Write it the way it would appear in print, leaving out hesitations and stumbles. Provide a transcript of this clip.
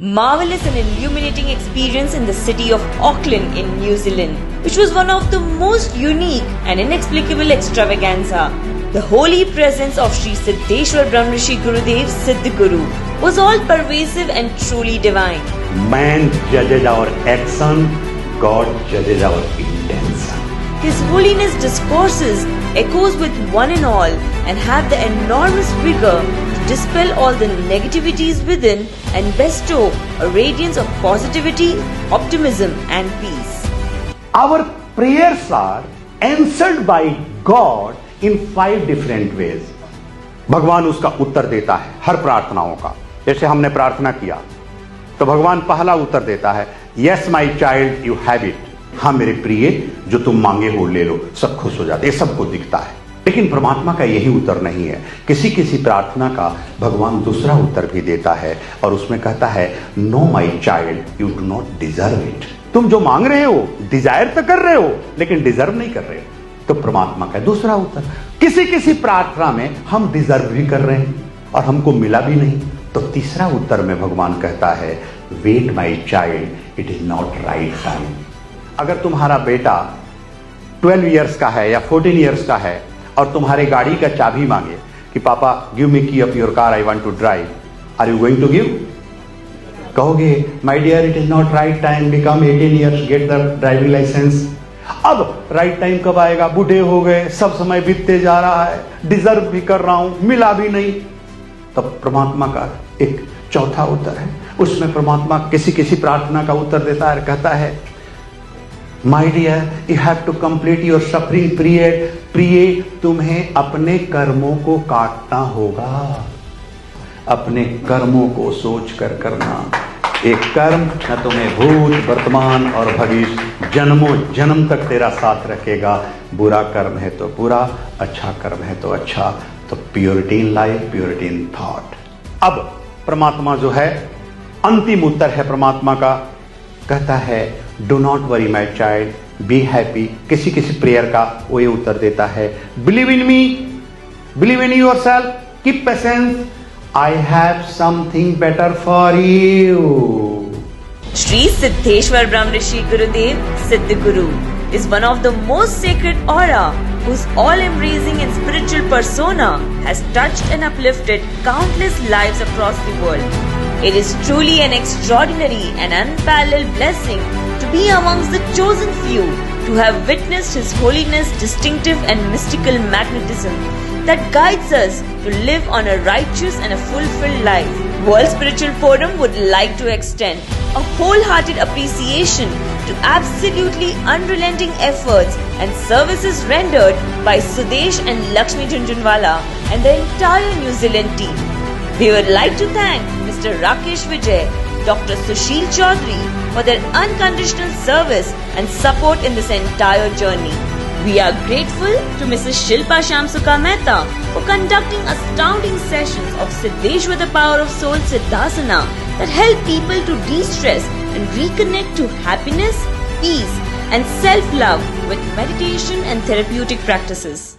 marvelous and illuminating experience in the city of Auckland in New Zealand, which was one of the most unique and inexplicable extravaganza. The holy presence of Sri Siddheshwar Brahmrishi Gurudev Siddhguru was all pervasive and truly divine. Man judges our action, God judges our intention. His Holiness discourses echoes with one and all and have the enormous vigor to dispel all the negativities within and bestow a radiance of positivity, optimism and peace. Our prayers are answered by God in 5 different ways. भगवान उसका उत्तर देता है हर प्रार्थनाओं का. जैसे हमने प्रार्थना किया तो भगवान पहला उत्तर देता है, yes my child you have it. हाँ मेरे प्रिय, जो तुम मांगे हो ले लो. सब खुश हो जाते, ये सबको दिखता है. लेकिन परमात्मा का यही उत्तर नहीं है. किसी प्रार्थना का भगवान दूसरा उत्तर भी देता है और उसमें कहता है, know my child you do not deserve it. तुम जो मांग रहे हो, डिजायर तो कर रहे हो लेकिन डिजर्व नहीं कर रहे हो. तो परमात्मा का दूसरा उत्तर. किसी प्रार्थना में हम डिजर्व भी कर रहे हैं और हमको मिला भी नहीं, तो तीसरा उत्तर में भगवान कहता है, wait my child, it is not right time. अगर तुम्हारा बेटा 12 इयर्स का है या 14 इयर्स का है और तुम्हारे गाड़ी का चाबी मांगे कि पापा give me key of your car, I want to drive, are you going to give? कहोगे, my dear it is not right time, become 18 years, get the driving licence. अब राइट टाइम कब आएगा? बूढ़े हो गए, सब समय बीतते जा रहा है, डिजर्व भी कर रहा हूं, मिला भी नहीं. तब परमात्मा का एक चौथा उत्तर है. उसमें परमात्मा किसी प्रार्थना का उत्तर देता है, कहता है, my dear you have to complete your suffering period. प्रिय, तुम्हें अपने कर्मों को काटना होगा. अपने कर्मों को सोच कर करना. एक कर्म न तुम्हें भूत, वर्तमान और भविष्य जन्मों जन्म तक तेरा साथ रखेगा. बुरा कर्म है तो बुरा, अच्छा कर्म है तो अच्छा. तो purity in life, purity in thought. अब परमात्मा जो है, अंतिम उत्तर है परमात्मा का, कहता है, do not worry my child, be happy. किसी प्रेयर का वो ये उत्तर देता है, believe in me, believe in your self, keep patience, I have something better for you. Sri Siddheshwar Brahmrishi Gurudev Siddhguru is one of the most sacred aura whose all-embracing and spiritual persona has touched and uplifted countless lives across the world. It is truly an extraordinary and unparalleled blessing to be amongst the chosen few to have witnessed His Holiness' distinctive and mystical magnetism that guides us to live on a righteous and a fulfilled life. World Spiritual Forum would like to extend a wholehearted appreciation to absolutely unrelenting efforts and services rendered by Sudesh and Lakshmi Jhunjhunwala and the entire New Zealand team. We would like to thank Mr. Rakesh Vijay, Dr. Sushil Chaudhary for their unconditional service and support in this entire journey. We are grateful to Mrs. Shilpa Shamsuka Mehta for conducting astounding sessions of Siddheshwar the Power of Soul Siddhasana that help people to de-stress and reconnect to happiness, peace and self-love with meditation and therapeutic practices.